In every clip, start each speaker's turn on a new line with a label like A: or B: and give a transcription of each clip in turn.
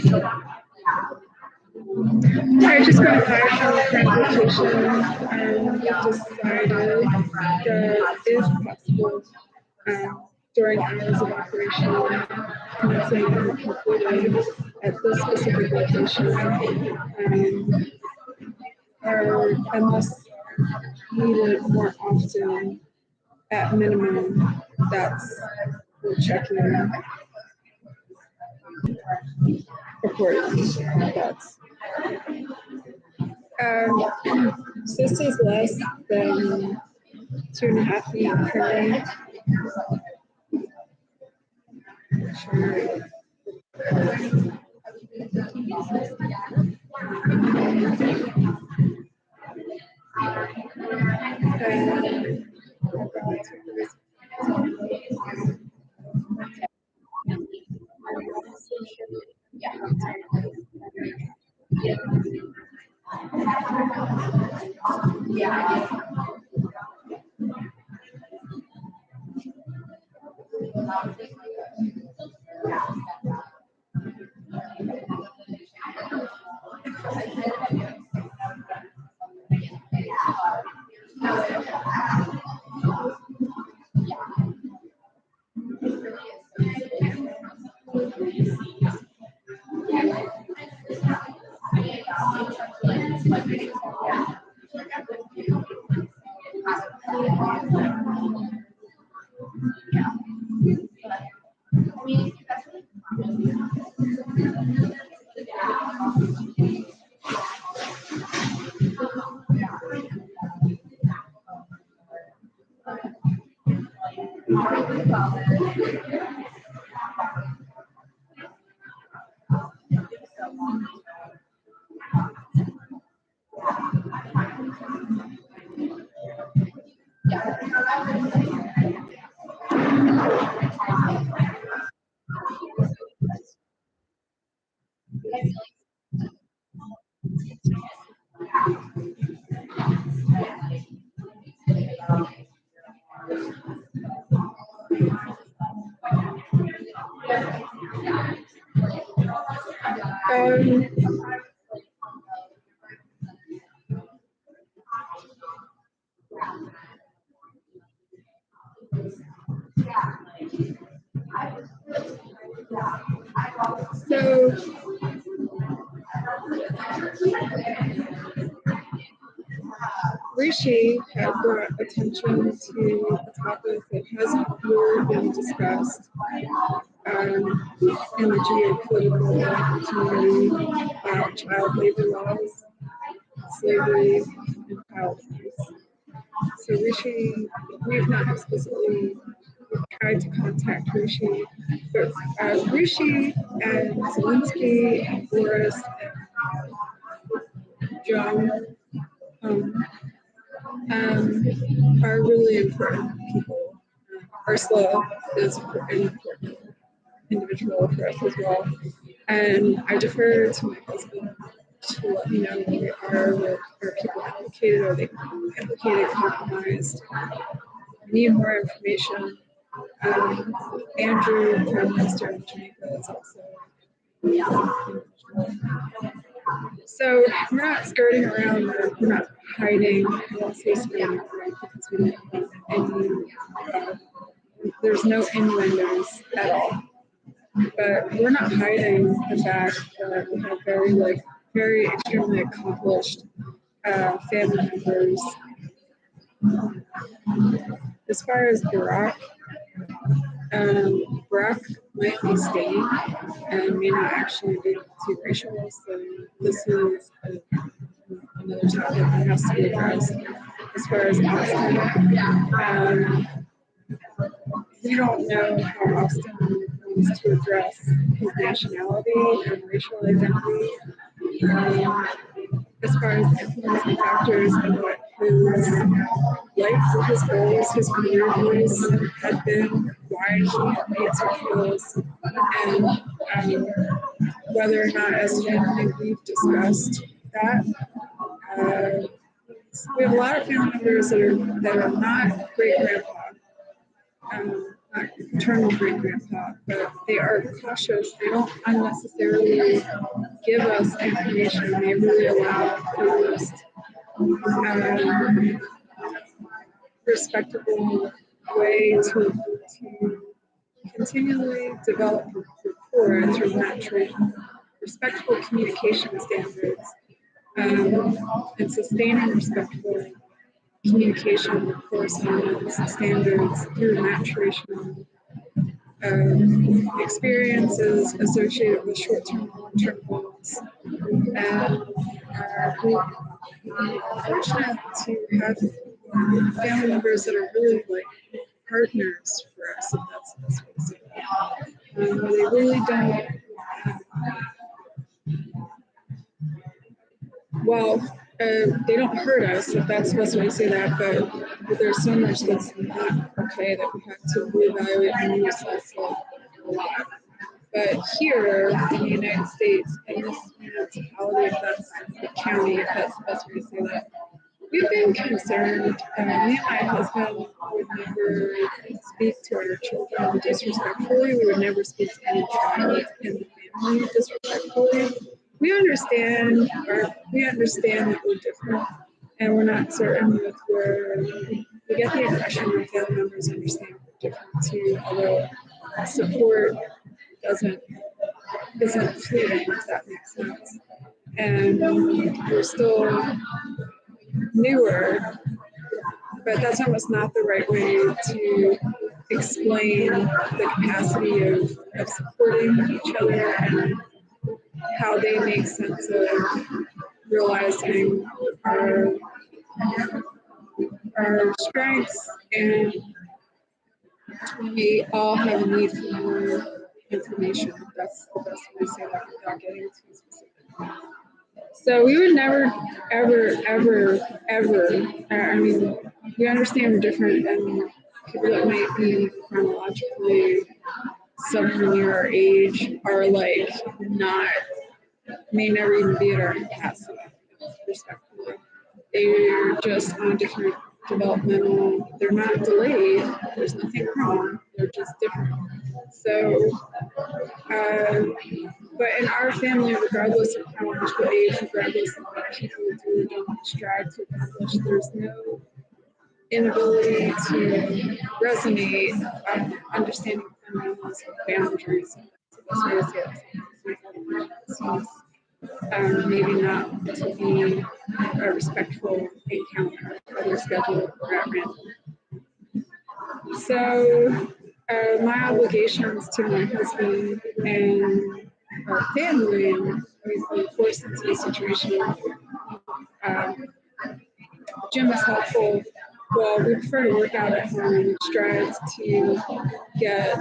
A: I just got back from transportation and decided that if possible, during hours of operation, commencing and concluding at this specific location, or unless needed more often, at minimum, that's we're checking reports. That's this is less than 2.5 feet per day. Sure. So Rishi had brought attention to a topic that hasn't really been discussed in the geopolitical community about child labor laws, slavery, and child abuse. So Rishi, we've not explicitly tried to contact Rishi, but Rishi and Zelensky and Boris and John are really important people. Ursula is an important individual for us as well. And I defer to my husband to let me know where they are people implicated, are they implicated, compromised. I need more information. Andrew, Prime Minister of Jamaica, is also so we're not skirting around, we're not hiding. I won't say skirting around because we don't have any, there's no innuendos at all. But we're not hiding the fact that we have very extremely accomplished family members. As far as Barack might be staying and may not actually be multiracial, so this is another topic that has to be addressed. As far as Austin, we don't know how Austin wants to address his nationality and racial identity. As far as influencing factors and what his life, his goals, his career goals had been, why he had made certain goals, and whether or not as a family we've discussed that. We have a lot of family members that are not great grandpa. maternal great grandpa, but they are cautious. They don't unnecessarily give us information. They really allow for the most respectable way to continually develop rapport through maturation, respectful communication standards, and sustaining respectful communication and correspondence standards through maturation experiences associated with short-term and long-term goals. And we're fortunate to have family members that are really like partners for us, if that's the best way to say it. Where they really don't, well, they don't hurt us, if that's the best way to say that, but there's so much that's not okay that we have to reevaluate and reassess a lot. But here in the United States, in this municipality, if that's the county, if that's the best way to say that, we've been concerned. Me and my husband would never speak to our children disrespectfully. We would never speak to any child in the family disrespectfully. We understand that we're different, and we're not certain with where we get the impression that family members understand we're different too, although support isn't fleeting, if that makes sense. And we're still newer, but that's almost not the right way to explain the capacity of supporting each other and how they make sense of realizing our strengths, and we all have a need for more information. That's the best way to say that without getting too specific. So we would never, ever, I mean, we understand we're different, and people that might be chronologically somewhere near our age are like not, may never even be at our capacity, respectfully. They're just on different developmental, they're not delayed, there's nothing wrong, they're just different. So, but in our family, regardless of how much we age, regardless of what people do or don't strive to accomplish, there's no inability to resonate on understanding fundamentals of boundaries. So that's why I say it. Maybe not to be a respectful encounter, whether scheduled or at random. So, my obligations to my husband and our family, and we've been forced into a situation. Gym is helpful. Well, we prefer to work out at home and strive to get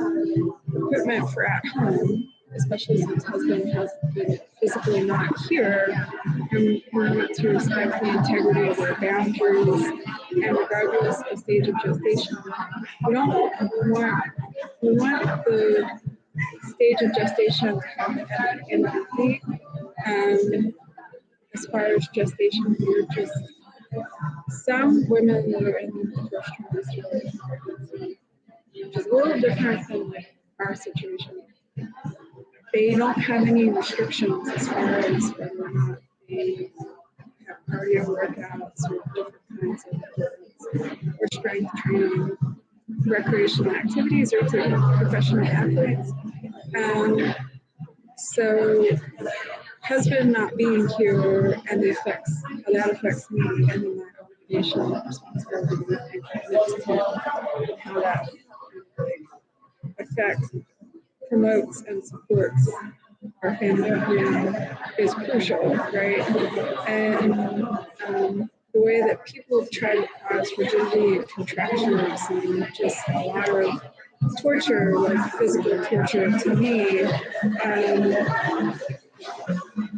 A: equipment for at home, especially since husband has been physically not here, and we want to respect the integrity of our boundaries, and regardless of stage of gestation, we want the stage of gestation to have empathy. As far as gestation, we're just some women that are in the first trimester, which is a little different than like our situation. They don't have any restrictions as far as whether or not they have cardio workouts or different kinds of or strength training, recreational activities, or to professional athletes. So husband not being here and how that affects me and my obligation and responsibility and commitment to how that affects, promotes, and supports our family is crucial, right? And the way that people try to cause rigidity and contractions and just a lot of torture, like physical torture to me.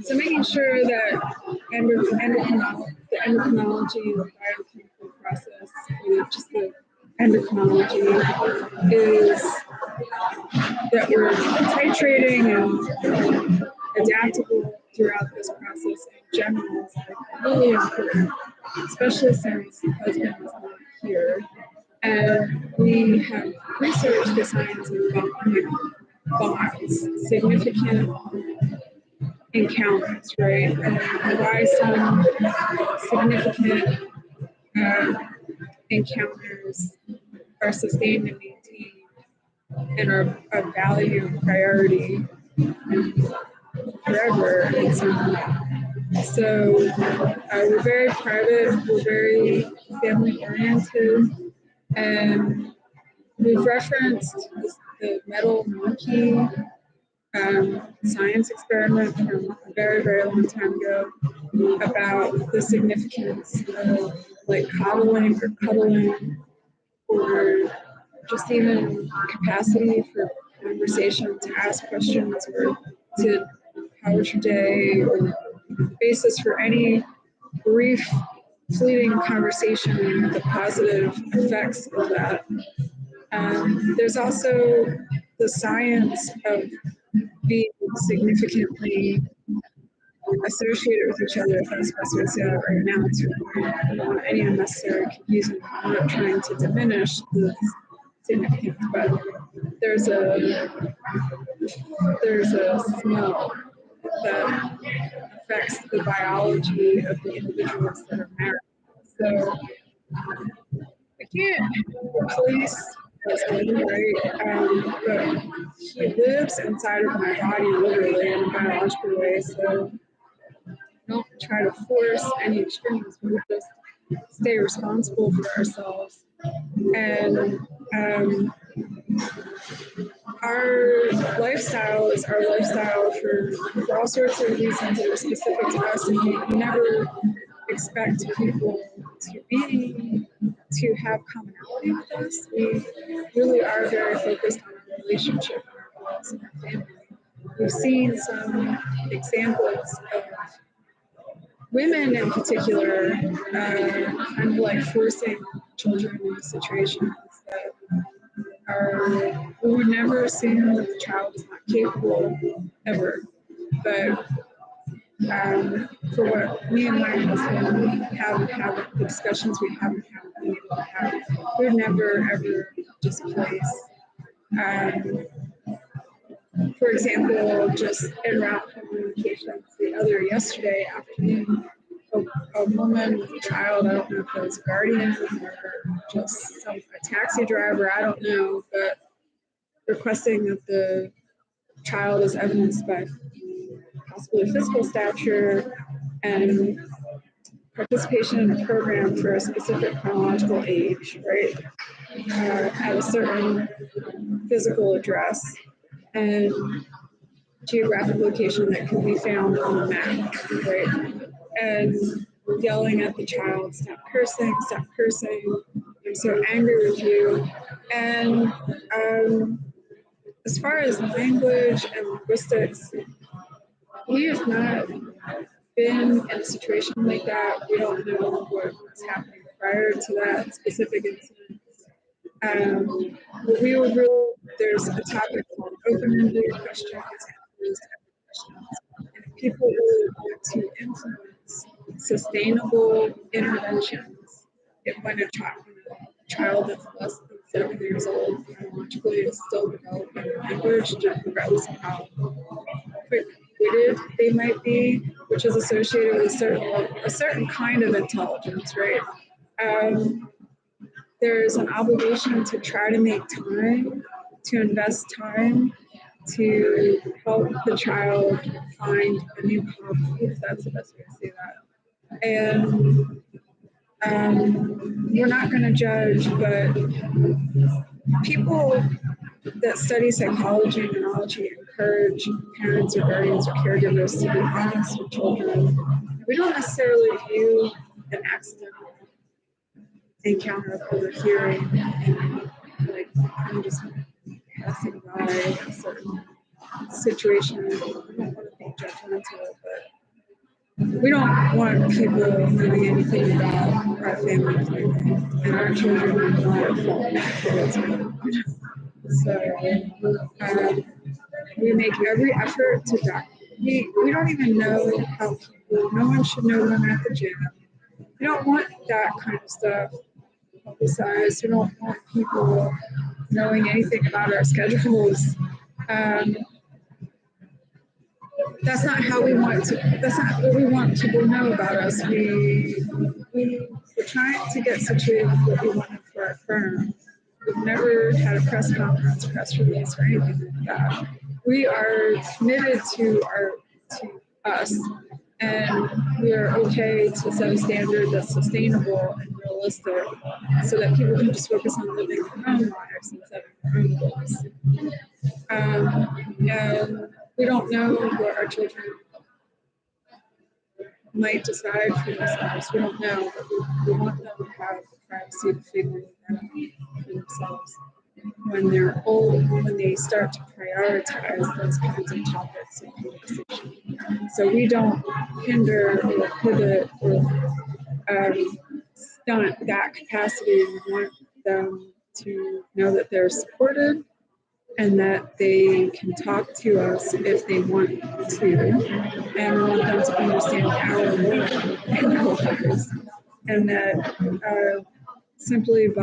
A: So making sure that the endocrinology and the biochemical process, or just the endocrinology, is that we're titrating and adaptable throughout this process in general is like really important, especially since husband is not here. And we have research the science of bonds, significant encounters, right? And why some significant encounters are sustained and maintained and are a value and priority forever in some way. So we're very private, we're very family oriented, and we've referenced the metal monkey science experiment from a very, very long time ago about the significance of like coddling or cuddling or just even capacity for conversation to ask questions or to how was your day or basis for any brief fleeting conversation and the positive effects of that. There's also the science of being significantly associated with each other. That's the best way to say that right now. I don't want any unnecessary confusion. I'm not trying to diminish the significance, but there's a smell that affects the biology of the individuals that are married. So I can't replace husband, right? But he lives inside of my body literally in a biological way. So don't try to force any extremes. We just stay responsible for ourselves. And our lifestyle is our lifestyle for all sorts of reasons that are specific to us, and we never expect people to have commonality with us. We really are very focused on our relationship and our goals and our family. We've seen some examples of women in particular kind of like forcing children into situations that are, we would never assume that the child is not capable ever. But for what me and my husband have the discussions we haven't been able to have, we would never ever displace. For example, just en route communications yesterday afternoon, a woman with a child, I don't know if it was a guardian or just a taxi driver, I don't know, but requesting that the child is evidenced by possibly physical stature and participation in a program for a specific chronological age, right? At a certain physical address and geographic location that can be found on the map, right? And yelling at the child, stop cursing, I'm so angry with you. And as far as language and linguistics, we have not been in a situation like that. We don't know what was happening prior to that specific incident. But we would really, there's a topic called open-ended questions and closed-ended questions. And if people really want to influence sustainable interventions, when a child that's less than 7 years old chronologically is still developing language, regardless of how quick-witted they might be, which is associated with a certain kind of intelligence, right? There's an obligation to try to make time, to invest time to help the child find a new hobby, if that's the best way to say that. And we're not going to judge, but people that study psychology and neurology encourage parents or guardians or caregivers to be honest with children. We don't necessarily view an accidental encounter of overhearing and like I'm just passing by a certain situation. I don't want to be judgmental, but we don't want people knowing anything about our family planning, and our children are not fall. So we make every effort to document. We don't even know how people, no one should know when at the gym. We don't want that kind of stuff publicized. We don't want people knowing anything about our schedules. That's not how we want to. That's not what we want people to know about us. We're trying to get situated with what we wanted for our firm. We've never had a press conference, press release, or anything like that. We are committed to us, and we are okay to set a standard that's sustainable and realistic, so that people can just focus on living their own lives instead of their own goals. And we don't know what our children might decide for themselves. We don't know, but we want them to have the privacy to figure that out for themselves when they're old, when they start to prioritize those kinds of topics in conversation. So we don't hinder or pivot or stunt that capacity. We want them to know that they're supported and that they can talk to us if they want to, and we want them to understand our work in our lives, and that simply by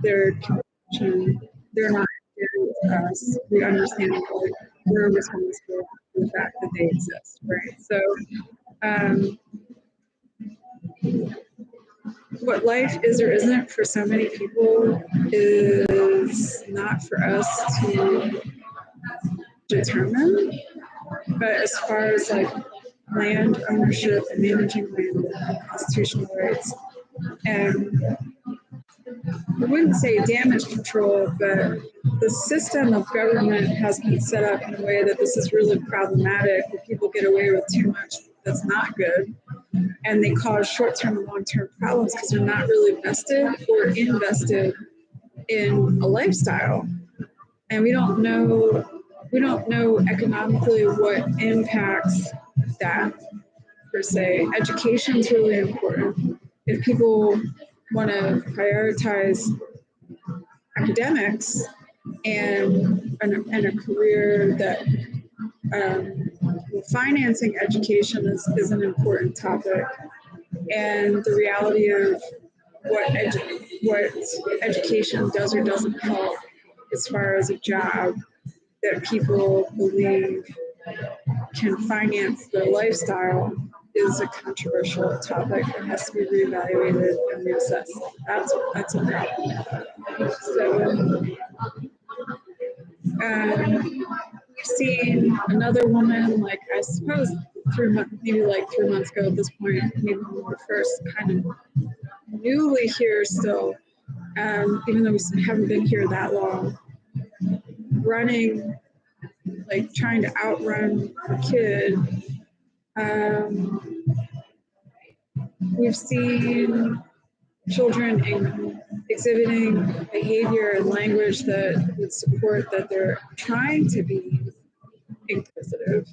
A: their connection, they're not here with us. We understand that we're responsible for the fact that they exist, right? So, what life is or isn't for so many people is not for us to determine. But as far as like land ownership and managing land and constitutional rights, and I wouldn't say damage control, but the system of government has been set up in a way that this is really problematic, where people get away with too much that's not good, and they cause short-term and long-term problems because they're not really vested or invested in a lifestyle. And we don't know economically what impacts that per se. Education is really important. If people want to prioritize academics and a career that financing education is an important topic, and the reality of what education does or doesn't help as far as a job that people believe can finance their lifestyle is a controversial topic that has to be reevaluated and reassessed. That's a problem. So we've seen another woman, like I suppose 3 months, maybe like 3 months ago at this point, maybe when we were first kind of newly here still, even though we haven't been here that long, running, like trying to outrun a kid. We've seen children exhibiting behavior and language that would support that they're trying to be inquisitive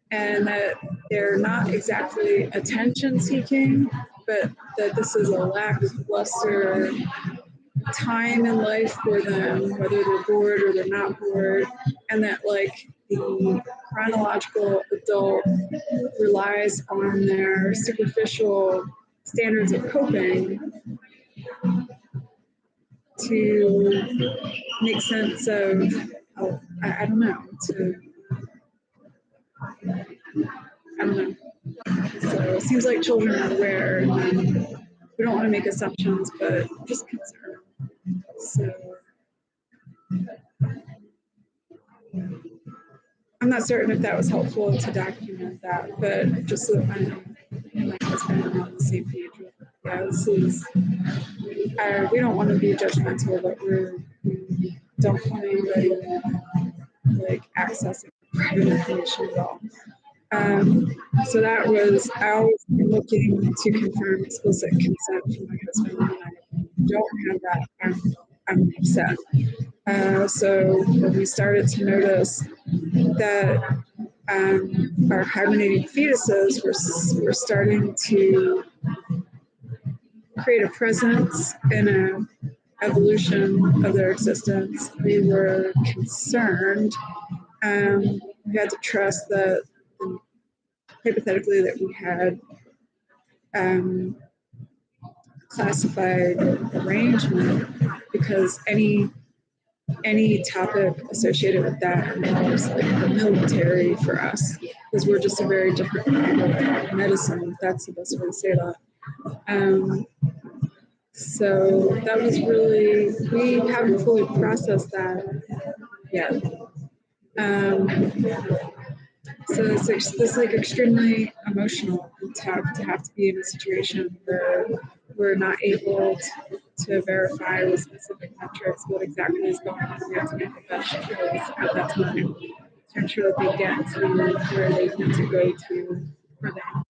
A: and that they're not exactly attention seeking, but that this is a lackluster time in life for them, whether they're bored or they're not bored, and that like the chronological adult relies on their superficial standards of coping to make sense of, I don't know, I don't know. So it seems like children are aware, and we don't want to make assumptions, but just concerned. So I'm not certain if that was helpful to document that, but just so that I know my husband and I'm on the same page with it. Yeah, this is, we don't want to be judgmental, but we don't want anybody like accessing private information at all. So that was, I was looking to confirm explicit consent from my husband, and I don't have that. I'm upset. So when we started to notice that our hibernating fetuses were starting to create a presence in an evolution of their existence, we were concerned. We had to trust that, hypothetically, that we had classified arrangement because any topic associated with that involves like the military for us because we're just a very different kind of medicine. If that's the best way to say that. Um, so that was really we haven't fully processed that yet. So it's like extremely emotional and tough to have to be in a situation where we're not able to verify with specific metrics what exactly is going on. We have to make the best choice at that time to ensure that they get to where they need to go to for them.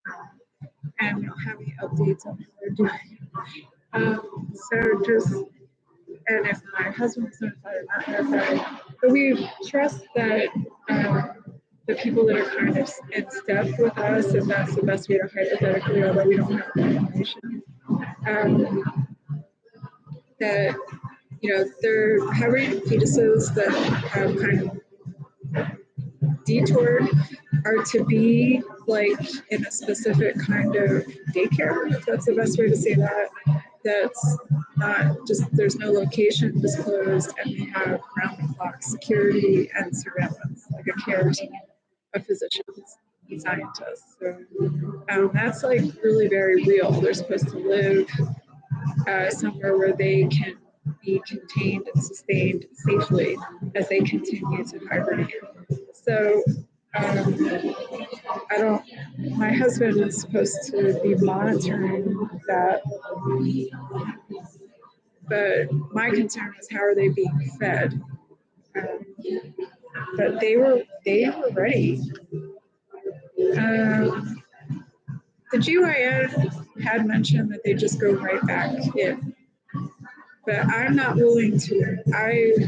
A: And we don't have any updates on how they're doing. So just, and if my husband was notified or not notified, but we trust that the people that are kind of in step with us, if that's the best way to hypothetically, although we don't have the information, that, you know, they're having fetuses that have kind of detoured are to be like in a specific kind of daycare, if that's the best way to say that. That's not just, there's no location disclosed, and we have round the clock security and surveillance, like a care team of physicians and scientists. So that's like really very real. They're supposed to live somewhere where they can be contained and sustained safely as they continue to hibernate. So I don't, my husband is supposed to be monitoring that, but my concern is how are they being fed? But they were ready. The GYN had mentioned that they just go right back in, but I'm not willing to.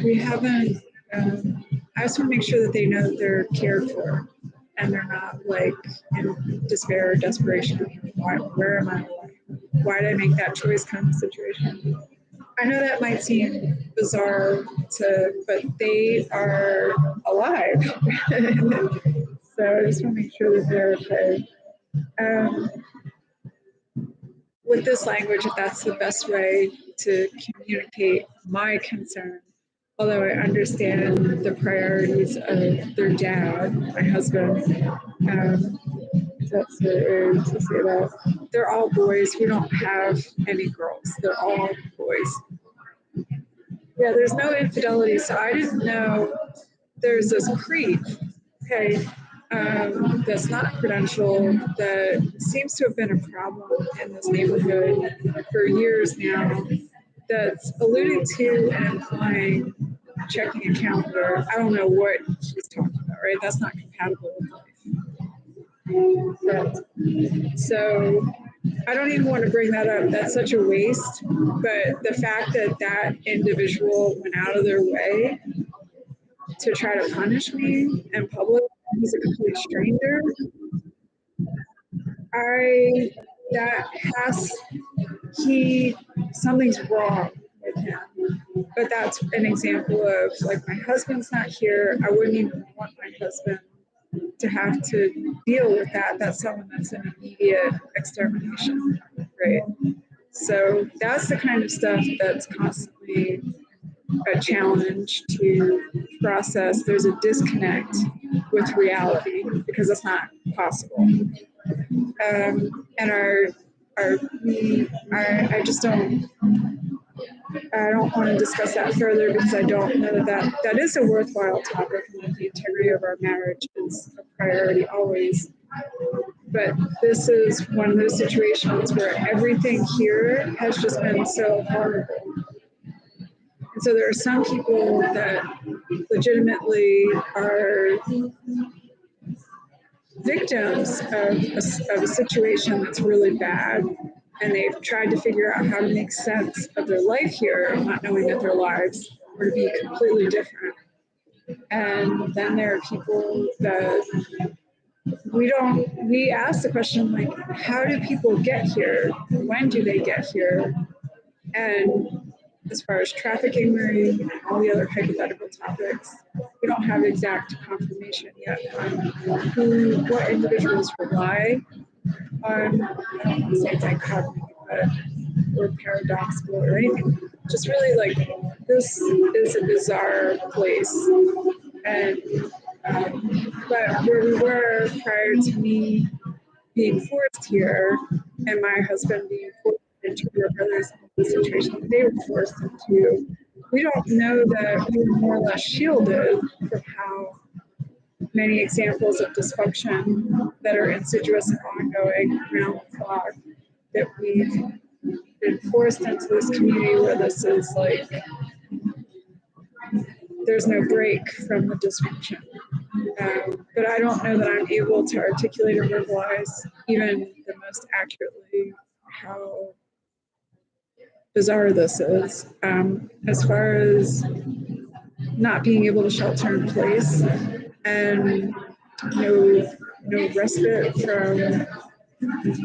A: We haven't. I just want to make sure that they know that they're cared for, and they're not like in despair or desperation. Where am I? Why did I make that choice? Kind of situation. I know that might seem bizarre but they are alive. So I just want to make sure that they're okay. With this language, if that's the best way to communicate my concern, although I understand the priorities of their dad, my husband, that's to say that they're all boys. We don't have any girls. They're all boys. Yeah, there's no infidelity, so I didn't know there's this creed, okay, that's not credential, that seems to have been a problem in this neighborhood for years now, that's alluding to and implying checking a calendar. I don't know what she's talking about, right? That's not compatible with life. So I don't even want to bring that up. That's such a waste. But the fact that that individual went out of their way to try to punish me in public, he's a complete stranger. Something's wrong with him. But that's an example of like my husband's not here. I wouldn't even want my husband to have to deal with that. That's someone that's an immediate extermination, right? So that's the kind of stuff that's constantly a challenge to process. There's a disconnect with reality because it's not possible. And I just don't. I don't want to discuss that further because I don't know that is a worthwhile topic, and that the integrity of our marriage is a priority always. But this is one of those situations where everything here has just been so horrible. And so there are some people that legitimately are victims of a situation that's really bad, and they've tried to figure out how to make sense of their life here, not knowing that their lives were to be completely different. And then there are people that we ask the question, like, how do people get here? When do they get here? And as far as trafficking, marine, and all the other hypothetical topics, we don't have exact confirmation yet on what individuals rely on. I don't want to say dichotomy, but or paradoxical or anything. Just really like, this is a bizarre place. And but where we were prior to me being forced here, and my husband being forced into your brother's situation that they were forced into, we don't know that we were more or less shielded from how many examples of dysfunction that are insidious and ongoing around the clock, that we've been forced into this community where this is like, there's no break from the dysfunction. But I don't know that I'm able to articulate or verbalize even the most accurately how bizarre this is. As far as not being able to shelter in place and no respite from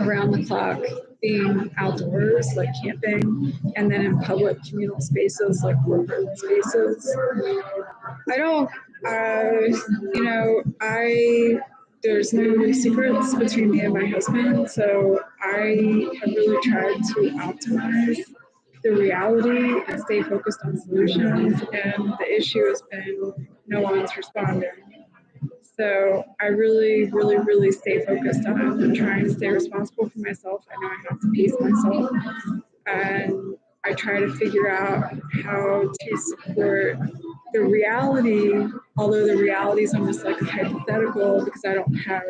A: around the clock being outdoors, like camping, and then in public communal spaces like corporate spaces. I don't, there's no secrets between me and my husband, so I have really tried to optimize the reality and stay focused on solutions, and the issue has been no one's responding. So I really, really, really stay focused on trying to stay responsible for myself. I know I have to pace myself, and I try to figure out how to support the reality, although the reality is almost like hypothetical because I don't have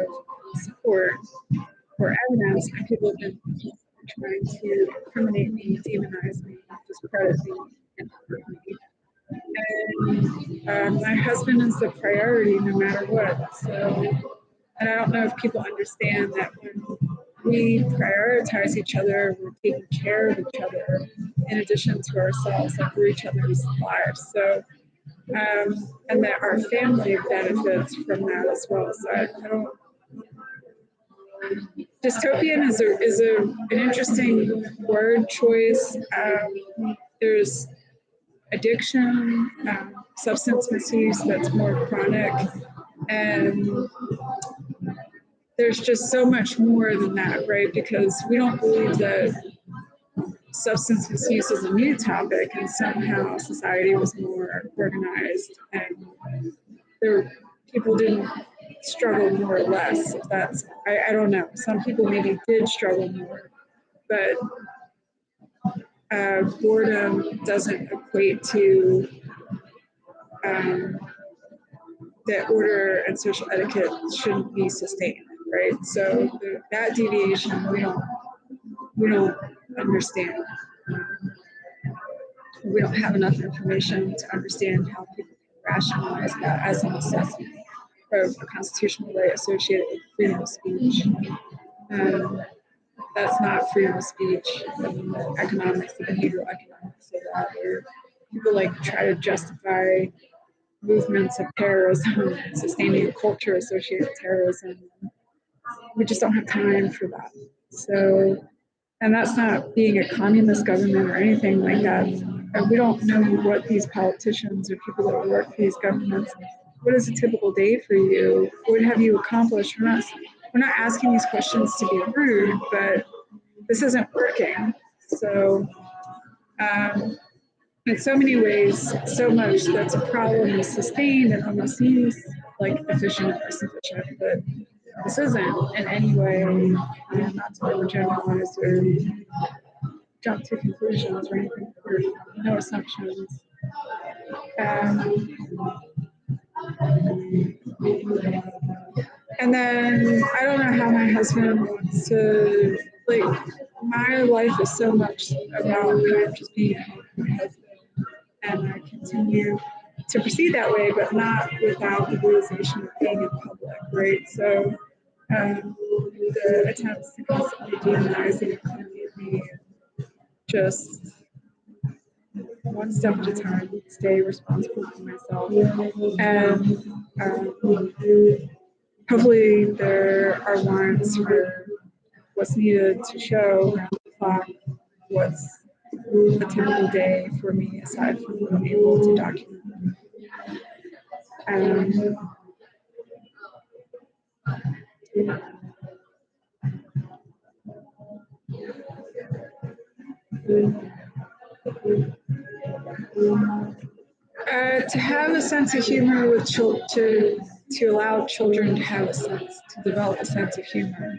A: support or evidence, and people have been trying to incriminate me, demonize me, discredit me, and hurt me. And my husband is the priority no matter what. So, and I don't know if people understand that when we prioritize each other, we're taking care of each other in addition to ourselves, like we're each other's lives. So, and that our family benefits from that as well. So I don't. Dystopian is an interesting word choice. There's addiction, substance misuse that's more chronic, and there's just so much more than that, right? Because we don't believe that substance misuse is a new topic, and somehow society was more organized, and people didn't struggle more or less. If that's, I don't know. Some people maybe did struggle more, but boredom doesn't equate to that order and social etiquette shouldn't be sustained, right? So that deviation we don't understand. We don't have enough information to understand how people can rationalize that as a necessity of a constitutional right associated with freedom of speech. That's not freedom of speech. The economics, the behavioral economics of that, where people like try to justify movements of terrorism, sustaining a culture associated with terrorism. We just don't have time for that. So, and that's not being a communist government or anything like that. And we don't know what these politicians or people that work for these governments, what is a typical day for you? What have you accomplished? We're not asking these questions to be rude, but this isn't working. So, in so many ways, so much that's a problem is sustained and almost seems like efficient or sufficient, but this isn't in any way, not to overgeneralize or jump to conclusions or anything, or no assumptions. And then I don't know how my husband wants to, like, my life is so much about kind of just being my husband, and I continue to proceed that way, but not without the realization of being in public, right? So the attempts to constantly demonize and incriminate me, just one step at a time, stay responsible for myself. And hopefully there are warrants for what's needed to show around the clock what's a typical day for me aside from being able to document. To have a sense of humor with to allow children to have a sense, to develop a sense of humor.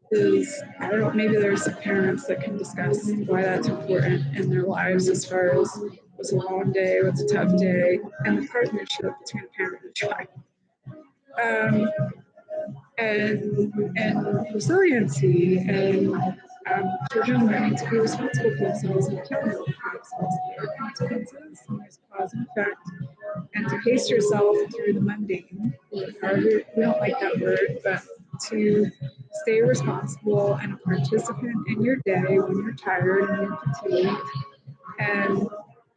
A: Is, I don't know, maybe there's some parents that can discuss why that's important in their lives as far as what's a long day, what's a tough day, and the partnership between a parent and a child. And resiliency and children learning to be responsible for themselves and accountable for themselves. There are consequences, and there's cause and effect, and to pace yourself through the mundane, or however, we don't like that word, but to stay responsible and a participant in your day when you're tired and you're fatigued and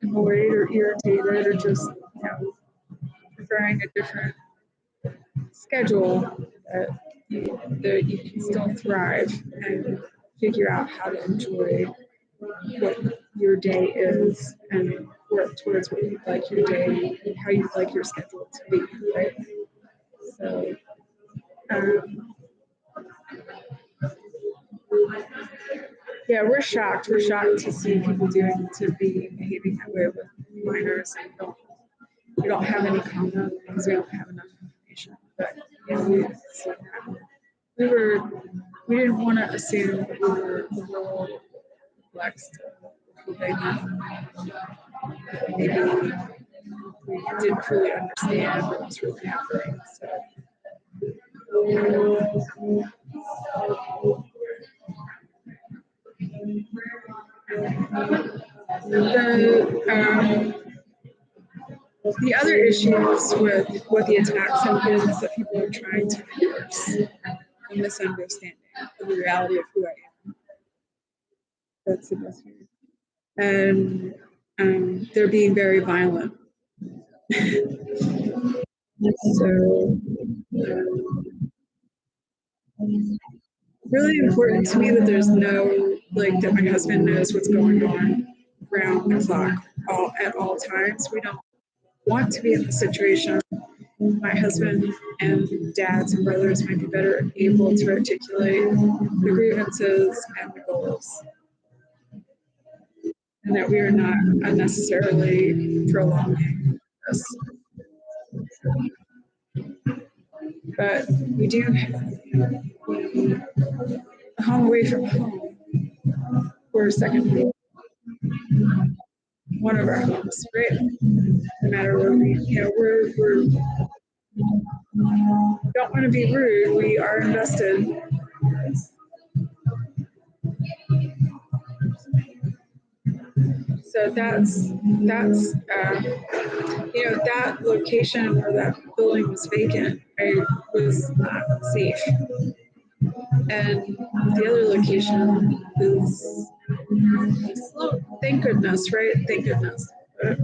A: annoyed or irritated or just, preferring a different schedule that you can still thrive and figure out how to enjoy what your day is and work towards what you'd like your day, how you'd like your schedule to be, right? So, yeah, we're shocked. We're shocked to see people behaving that way with minors, and we don't have any comment because we don't have enough information. But we didn't want to assume that we were a little perplexed. Maybe we didn't fully understand what was really happening. The other issues with the attacks have been that people are trying to force a misunderstanding of the reality of who I am. That's the best way. And they're being very violent. So, really important to me that there's no, that my husband knows what's going on around the clock at all times. We don't want to be in the situation. My husband and dads and brothers might be better able to articulate the grievances and the goals, and that we are not unnecessarily prolonging this. But we do a home away from home for a second week. One of our homes, right? No matter where we don't want to be rude. We are invested. So that's that location where that building was vacant, right, was not safe. And the other location is, thank goodness, right? Thank goodness. But,